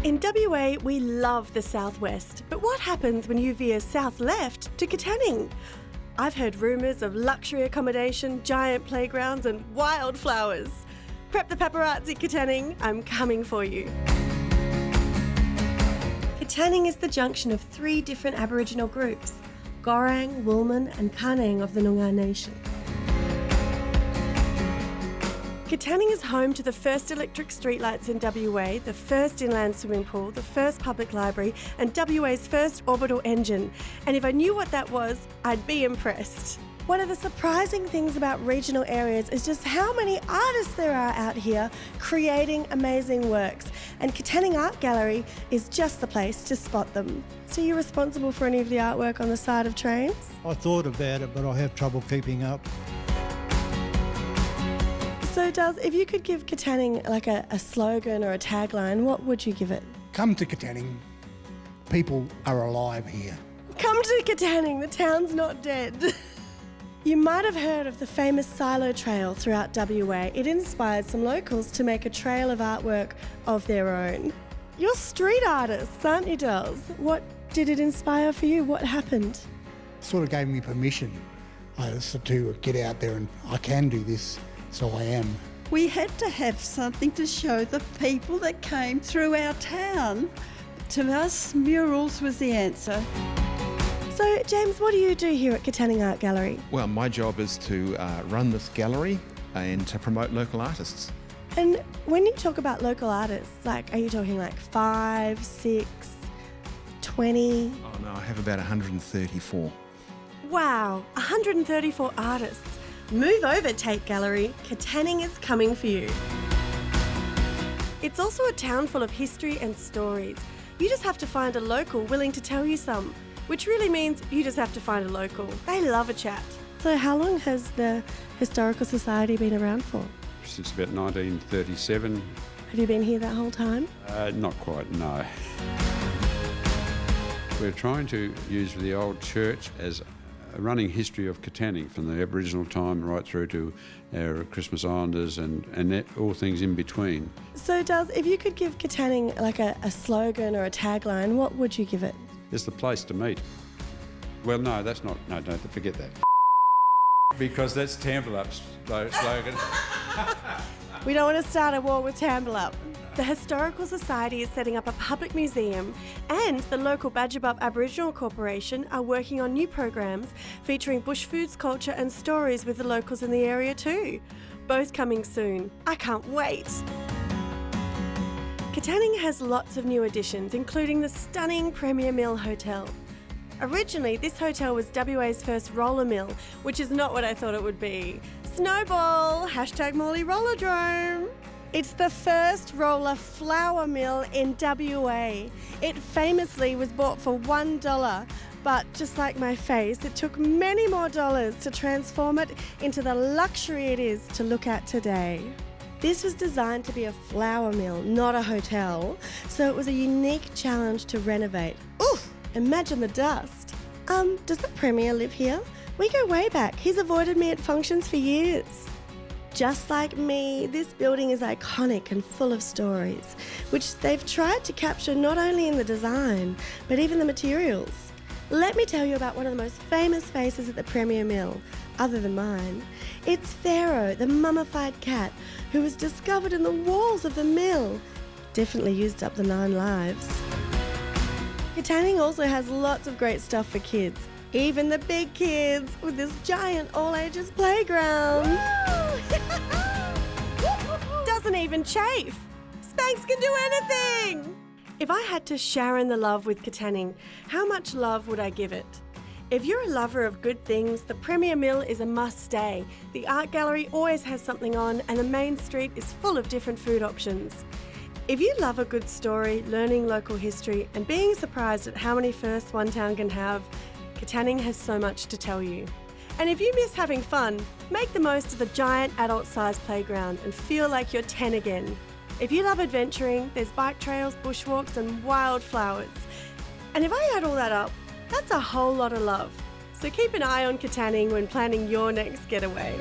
In WA, we love the southwest, but what happens when you veer south left to Katanning? I've heard rumours of luxury accommodation, giant playgrounds and wildflowers. Prep the paparazzi, Katanning, I'm coming for you. Katanning is the junction of 3 different Aboriginal groups, Gorang, Woolman and Katanning of the Noongar Nation. Katanning is home to the first electric streetlights in WA, the first inland swimming pool, the first public library and WA's first orbital engine. And if I knew what that was, I'd be impressed. One of the surprising things about regional areas is just how many artists there are out here creating amazing works. And Katanning Art Gallery is just the place to spot them. So you're responsible for any of the artwork on the side of trains? I thought about it, but I have trouble keeping up. So if you could give Katanning like a slogan or a tagline, what would you give it? Come to Katanning. People are alive here. Come to Katanning, the town's not dead. You might have heard of the famous Silo Trail throughout WA. It inspired some locals to make a trail of artwork of their own. You're street artists, aren't you, dolls? What did it inspire for you? What happened? Sort of gave me permission to get out there, and I can do this. So I am. We had to have something to show the people that came through our town. To us, murals was the answer. So, James, what do you do here at Katanning Art Gallery? Well, my job is to run this gallery and to promote local artists. And when you talk about local artists, are you talking 5, 6, 20? Oh no, I have about 134. Wow, 134 artists. Move over, Tate Gallery. Katanning is coming for you. It's also a town full of history and stories. You just have to find a local willing to tell you some, which really means you just have to find a local. They love a chat. So how long has the Historical Society been around for? Since about 1937. Have you been here that whole time? Not quite, no. We're trying to use the old church as a running history of Katanning from the Aboriginal time right through to our Christmas Islanders and all things in between. So, if you could give Katanning a slogan or a tagline, what would you give it? It's the place to meet. Well, no, that's not. No, don't forget that. Because that's Tambelup's slogan. We don't want to start a war with Tambellup. The Historical Society is setting up a public museum, and the local Badgebup Aboriginal Corporation are working on new programs featuring bush foods, culture and stories with the locals in the area too. Both coming soon. I can't wait. Katanning has lots of new additions, including the stunning Premier Mill Hotel. Originally, this hotel was WA's first roller mill, which is not what I thought it would be. Snowball! #Morley Rollerdrome! It's the first roller flour mill in WA. It famously was bought for $1, but just like my face, it took many more dollars to transform it into the luxury it is to look at today. This was designed to be a flour mill, not a hotel, so it was a unique challenge to renovate. Oof! Imagine the dust. Does the Premier live here? We go way back. He's avoided me at functions for years. Just like me, this building is iconic and full of stories, which they've tried to capture not only in the design, but even the materials. Let me tell you about one of the most famous faces at the Premier Mill, other than mine. It's Pharaoh, the mummified cat, who was discovered in the walls of the mill. Definitely used up the 9 lives. Katanning also has lots of great stuff for kids, even the big kids, with this giant all-ages playground. Doesn't even chafe. Spanx can do anything. If I had to Sharron the love with Katanning, how much love would I give it? If you're a lover of good things, the Premier Mill is a must-stay. The art gallery always has something on, and the main street is full of different food options. If you love a good story, learning local history, and being surprised at how many firsts one town can have, Katanning has so much to tell you. And if you miss having fun, make the most of the giant adult-sized playground and feel like you're 10 again. If you love adventuring, there's bike trails, bushwalks and wildflowers. And if I add all that up, that's a whole lot of love. So keep an eye on Katanning when planning your next getaway.